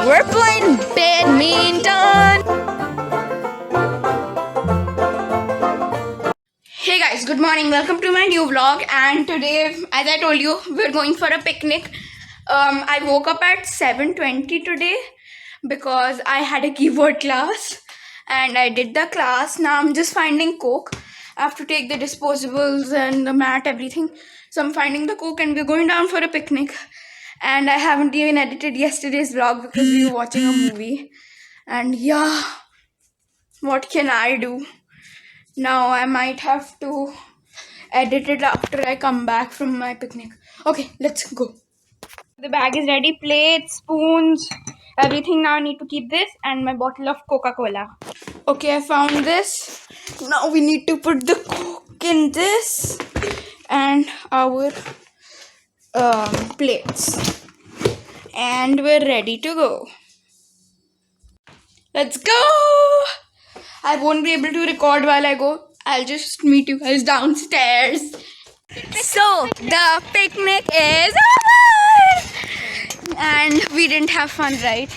we're playing badminton. Hey guys, good morning. Welcome to my new vlog. And today, as I told you, we're going for a picnic. I woke up at 7:20 today because I had a keyboard class, and I did the class. Now I'm just finding Coke. I have to take the disposables and the mat, everything. So I'm finding the Coke, and we're going down for a picnic. And I haven't even edited yesterday's vlog because we were watching a movie. And yeah, what can I do? Now I might have to edit it after I come back from my picnic. Okay, let's go. The bag is ready, plates, spoons, everything. Now I need to keep this and my bottle of Coca-Cola. Okay, I found this. Now we need to put the Coke in this and our plates. And we're ready to go. Let's go! I won't be able to record while I go. I'll just meet you guys downstairs. So, the picnic is over! And we didn't have fun, right?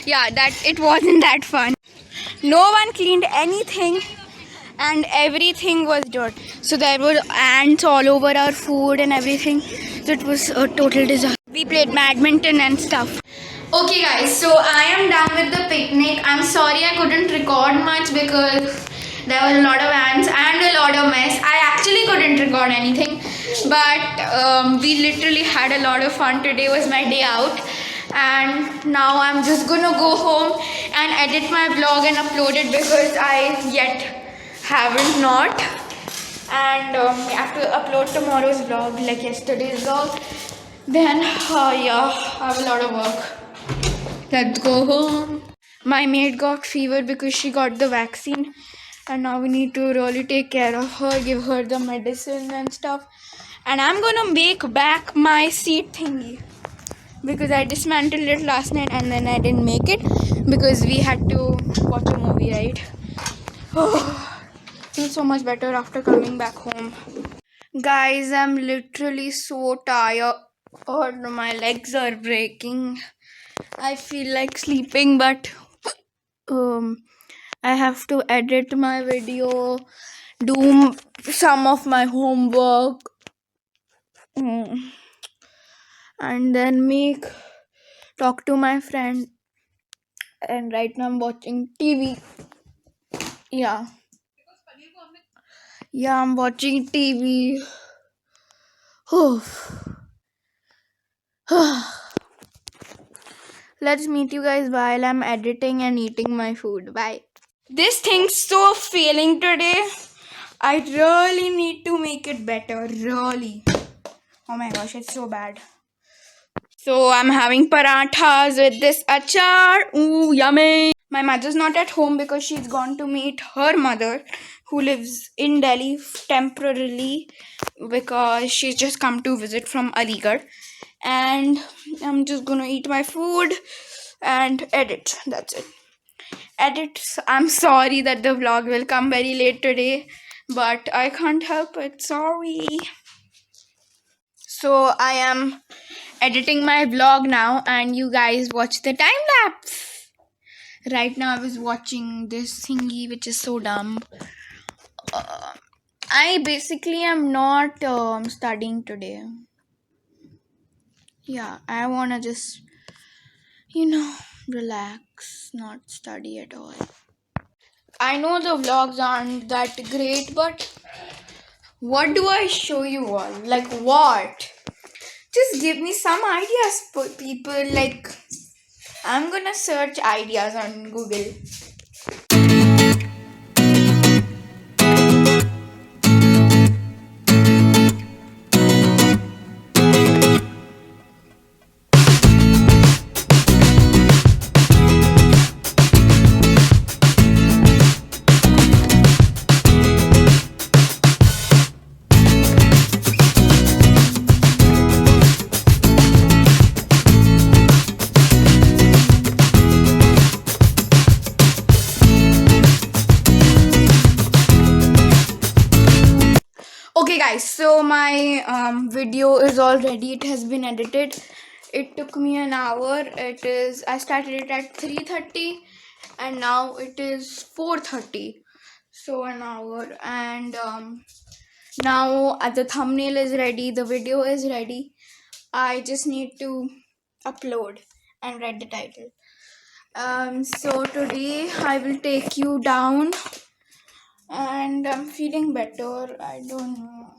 Yeah, it wasn't that fun. No one cleaned anything and everything was dirt. So there were ants all over our food and everything. So it was a total disaster. We played badminton and stuff. Okay guys, so I am done with the picnic. I'm sorry I couldn't record much because there was a lot of ants and a lot of mess. I actually couldn't record anything, but we literally had a lot of fun. Today was my day out, and now I'm just gonna go home and edit my vlog and upload it because I yet haven't not. And I have to upload tomorrow's vlog like yesterday's vlog. Then yeah, I have a lot of work. Let's go home. My maid got fever because she got the vaccine, and now we need to really take care of her, give her the medicine and stuff. And I'm gonna make back my seat thingy because I dismantled it last night and then I didn't make it because we had to watch a movie, right? Oh, feels so much better after coming back home. Guys, I'm literally so tired. Oh, my legs are breaking. I feel like sleeping, but I have to edit my video, do some of my homework, and then talk to my friend. And right now I'm watching TV. Yeah, I'm watching TV. Let's meet you guys while I'm editing and eating my food. Bye. This thing's so failing today. I really need to make it better. Really. Oh my gosh, it's so bad. So I'm having parathas with this achar. Ooh, yummy. My mother's not at home because she's gone to meet her mother who lives in Delhi temporarily because she's just come to visit from Aligarh. And I'm just gonna eat my food and edit. That's it. Edit. I'm sorry that the vlog will come very late today, but I can't help it. Sorry. So I am editing my vlog now, and you guys watch the time lapse. Right now I was watching this thingy which is so dumb. I basically am not studying today. Yeah, I wanna just, relax, not study at all. I know the vlogs aren't that great, but what do I show you all? Like what? Just give me some ideas, people. Like, I'm gonna search ideas on Google. Okay guys, so my video is all ready. It has been edited It took me an hour. I started it at 3:30 and now it is 4:30. So an hour, and now the thumbnail is ready, the video is ready. I just need to upload and write the title. So today I will take you down, and I'm feeling better. I don't know.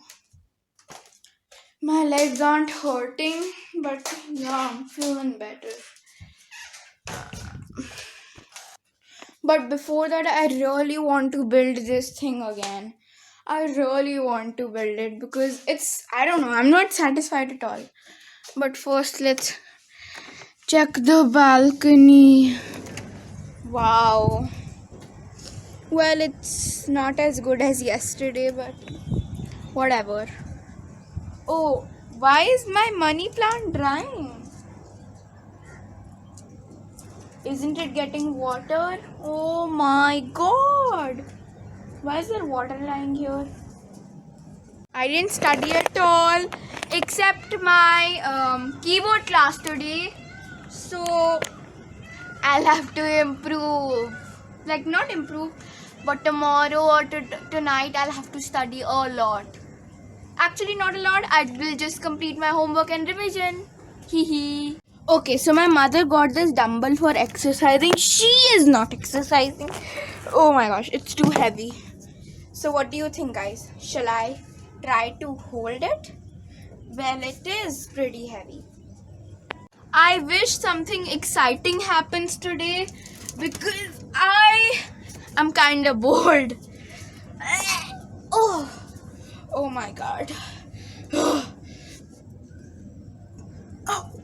My legs aren't hurting, but yeah, I'm feeling better. But before that, I really want to build this thing again. I really want to build it because I don't know, I'm not satisfied at all. But first, let's check the balcony. Wow. Well, it's not as good as yesterday, but whatever. Oh, why is my money plant drying? Isn't it getting water? Oh my god. Why is there water lying here? I didn't study at all except my keyboard class today. So I'll have to improve. Like, not improve, but tomorrow or tonight I'll have to study a lot. Actually, not a lot. I will just complete my homework and revision. Hee hee. Okay, so my mother got this dumbbell for exercising. She is not exercising. Oh my gosh, it's too heavy. So what do you think, guys? Shall I try to hold it? Well, it is pretty heavy. I wish something exciting happens today because I am kind of bored. Oh my god. Oh,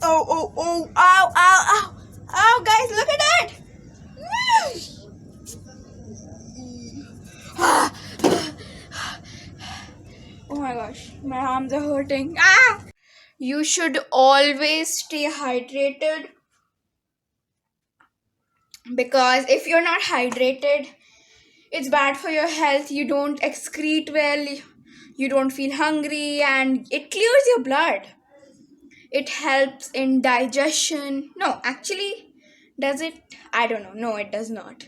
ow, ow, ow, ow, guys, look at that. Oh my gosh, my arms are hurting. Ah! You should always stay hydrated, because if you're not hydrated, it's bad for your health. You don't excrete well, you don't feel hungry, and it clears your blood. It helps in digestion. No, actually, does it? I don't know. No, it does not.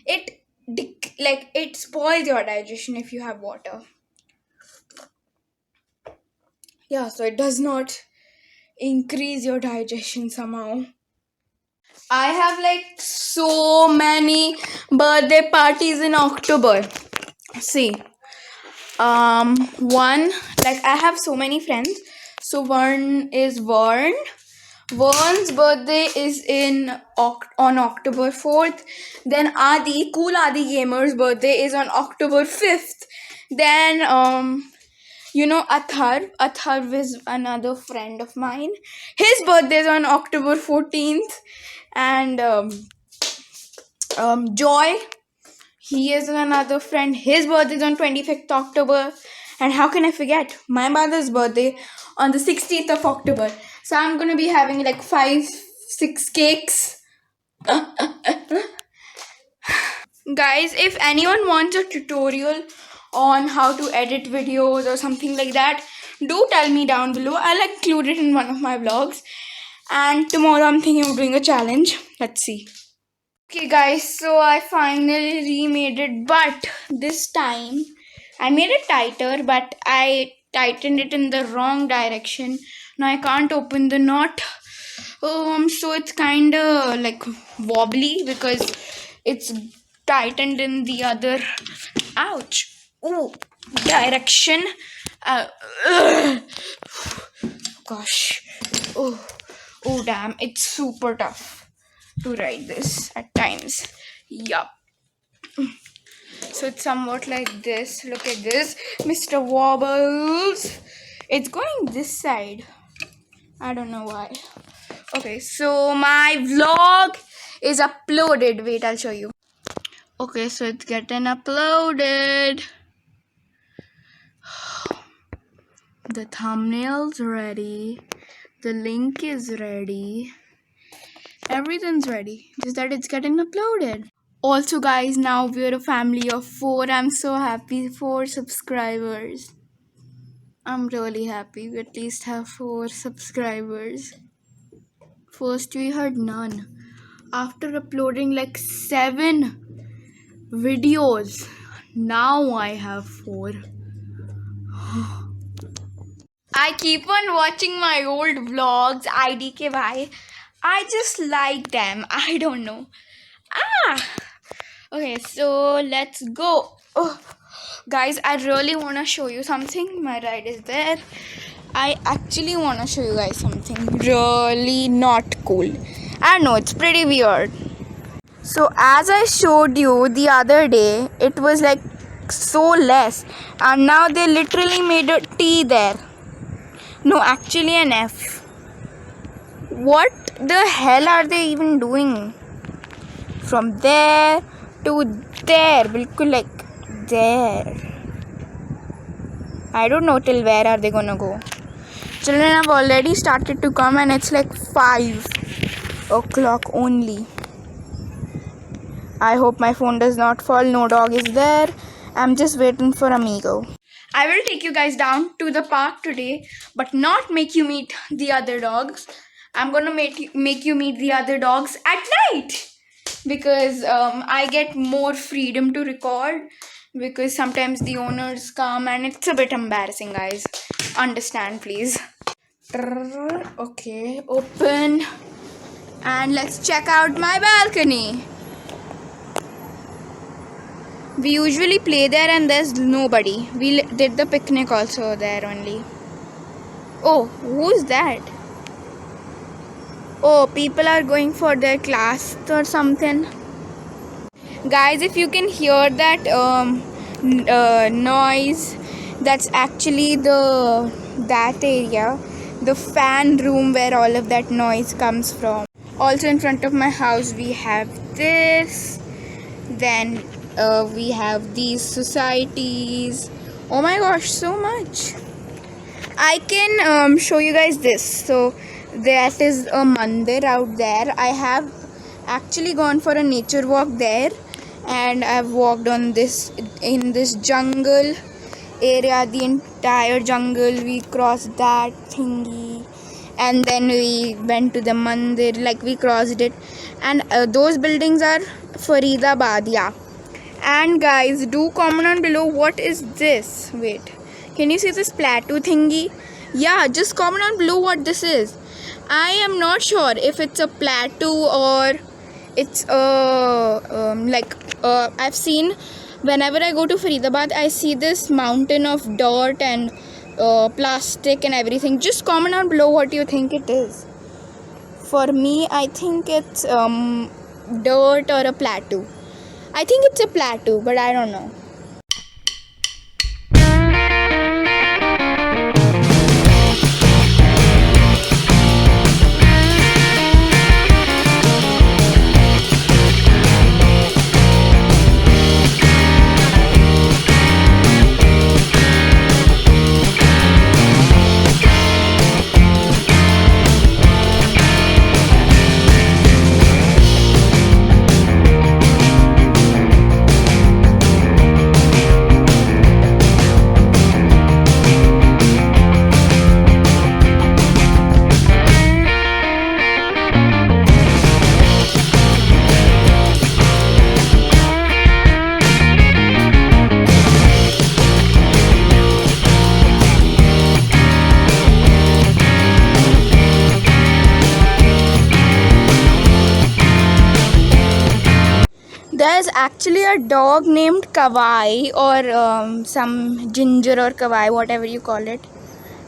It spoils your digestion if you have water. Yeah, so it does not increase your digestion somehow. I have like so many birthday parties in October. See, one, like, I have so many friends. So one is Vern. Vern's birthday is on October 4th. Then Adi, Cool Adi Gamer's birthday is on October 5th. Then Athar is another friend of mine. His birthday is on October 14th. And Joy, he is another friend. His birthday is on 25th October. And how can I forget my mother's birthday on the 16th of October? So I'm gonna be having like 5-6 cakes. Guys, if anyone wants a tutorial on how to edit videos or something like that, do tell me down below. I'll include it in one of my vlogs. And tomorrow I'm thinking of doing a challenge. Let's see. Okay guys, so I finally remade it, but this time I made it tighter, but I tightened it in the wrong direction. Now I can't open the knot. So it's kind of like wobbly because it's tightened in the other, direction. Gosh. Oh damn, it's super tough to write this at times. Yup. So it's somewhat like this. Look at this, Mr. Wobbles. It's going this side. I don't know why. Okay, so my vlog is uploaded. Wait, I'll show you. Okay, so it's getting uploaded. The thumbnail's ready. The link is ready. Everything's ready. Just that it's getting uploaded. Also, guys, now we're a family of 4. I'm so happy. 4 subscribers. I'm really happy. We at least have 4 subscribers. First, we had none. After uploading like 7 videos, now I have 4. I keep on watching my old vlogs, IDK bhai. I just like them. I don't know. Okay, so let's go. Oh, guys, I really want to show you something. My ride is there. I actually want to show you guys something really not cool. I know it's pretty weird. So as I showed you the other day, it was like so less, and now they literally made a T there. No, actually an F. What the hell are they even doing? From there to there, bilkul like there. I don't know till where are they gonna go. Children have already started to come and it's like 5 o'clock only. I hope my phone does not fall. No dog is there. I'm just waiting for Amigo. I will take you guys down to the park today, but not make you meet the other dogs. I'm gonna make you meet the other dogs at night because I get more freedom to record because sometimes the owners come and it's a bit embarrassing, guys. Understand, please. Okay, open. And let's check out my balcony. We usually play there and there's nobody. We did the picnic also there only. Oh, who's that? Oh, people are going for their class or something. Guys, if you can hear that noise, that's actually that area, the fan room where all of that noise comes from. Also in front of my house we have this. Then we have these societies. Oh my gosh, so much. I can show you guys this. So that is a mandir out there. I have actually gone for a nature walk there, and I've walked on this in this jungle area, the entire jungle. We crossed that thingy, and then we went to the mandir, like we crossed it, and those buildings are Faridabad, yeah. And guys, do comment on below what is this. Wait, can you see this plateau thingy? Yeah, just comment on below what this is. I am not sure if it's a plateau or it's I've seen whenever I go to Faridabad, I see this mountain of dirt and plastic and everything. Just comment on below what you think it is. For me, I think it's dirt or a plateau. I think it's a plateau, but I don't know. There's actually a dog named Kawai or some ginger or Kawai, whatever you call it.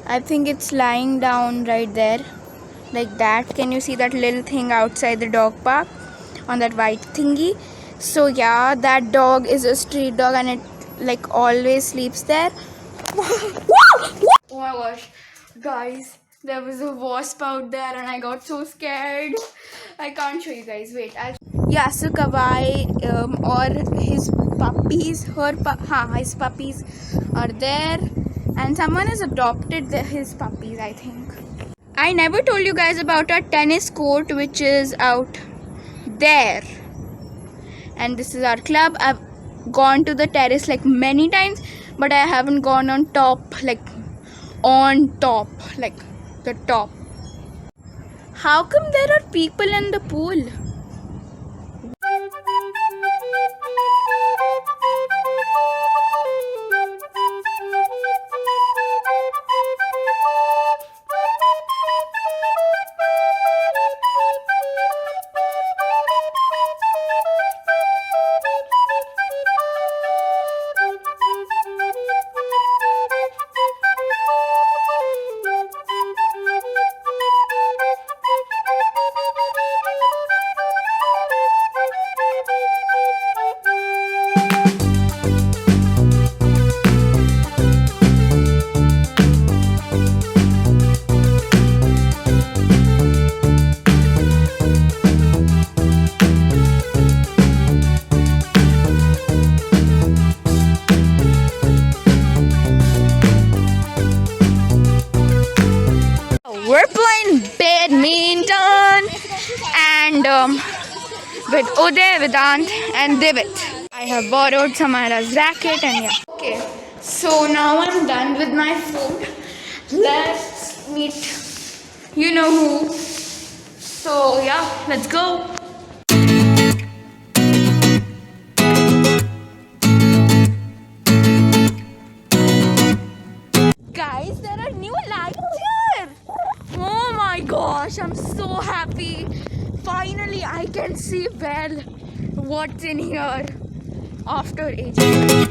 I think it's lying down right there, like that. Can you see that little thing outside the dog park on that white thingy? So yeah, that dog is a street dog and it like always sleeps there. Oh my gosh, guys, there was a wasp out there and I got so scared. I can't show you guys. Wait, yeah, so Kawai or his puppies, his puppies are there, and someone has adopted his puppies, I think. I never told you guys about our tennis court, which is out there, and this is our club. I've gone to the terrace like many times, but I haven't gone on top like on top, like the top. How come there are people in the pool? We're playing badminton and with Uday, Vedant and Divit. I have borrowed Samara's racket and yeah. Okay, so now I'm done with my food. Let's meet you know who. So yeah, let's go. Guys, there are new lights here. Oh my gosh, I'm so happy. Finally, I can see well what's in here after ages.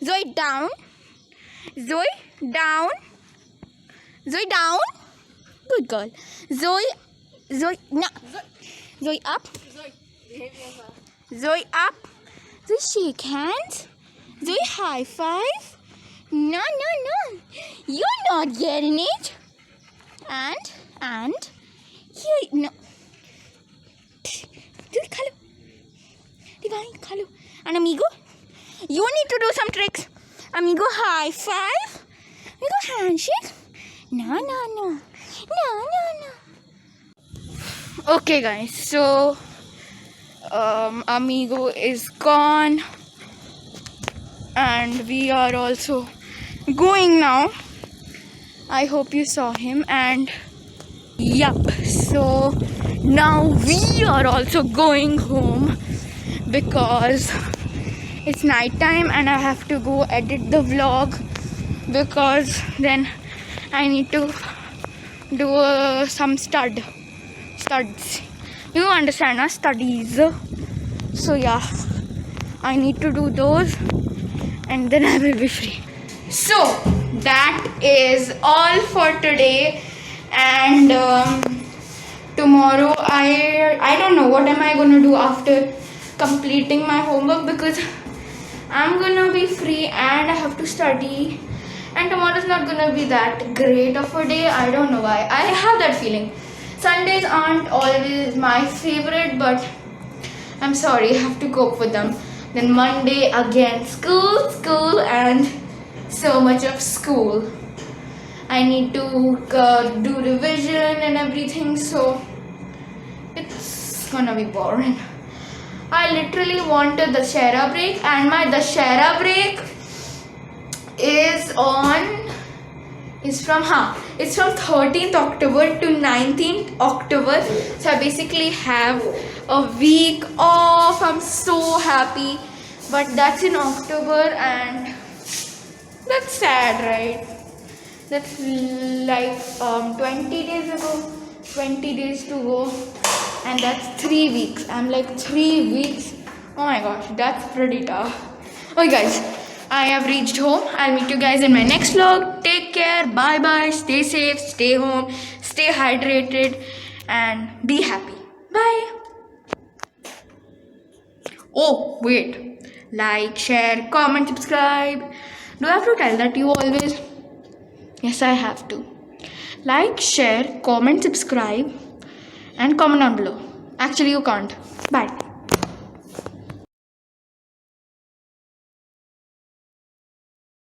Zoe down. Zoe down. Zoe down. Good girl. Zoe no. Zoe up. Zoe up. Zoe shake hands. Zoe high five. No. You're not getting it. And here no. Zoe khalo. Divine khalo. And amigo. You need to do some tricks. Amigo, high five. Amigo, handshake. No. Okay, guys. So, Amigo is gone. And we are also going now. I hope you saw him. And, yup. So, now we are also going home. Because it's night time and I have to go edit the vlog, because then I need to do some studs. You understand, huh? Studies. So yeah, I need to do those and then I will be free. So that is all for today, and tomorrow I don't know what am I going to do after completing my homework, because I'm gonna be free and I have to study, and tomorrow's not gonna be that great of a day. I don't know why. I have that feeling. Sundays aren't always my favorite, but I'm sorry, I have to cope with them. Then Monday again, school, and so much of school. I need to do revision and everything, so it's gonna be boring. I literally wanted the Dussehra break, and my Dussehra break is from 13th October to 19th October. So I basically have a week off. I'm so happy, but that's in October, and that's sad, right? That's like 20 days ago, 20 days to go, and that's 3 weeks. I'm like 3 weeks. Oh my gosh, that's pretty tough. Okay guys, I have reached home. I'll meet you guys in my next vlog. Take care. Bye bye. Stay safe. Stay home. Stay hydrated and be happy. Bye. Oh, wait. Like, share, comment, subscribe. Do I have to tell that you always? Yes, I have to. Like, share, comment, subscribe, and comment down below. Actually, you can't. Bye.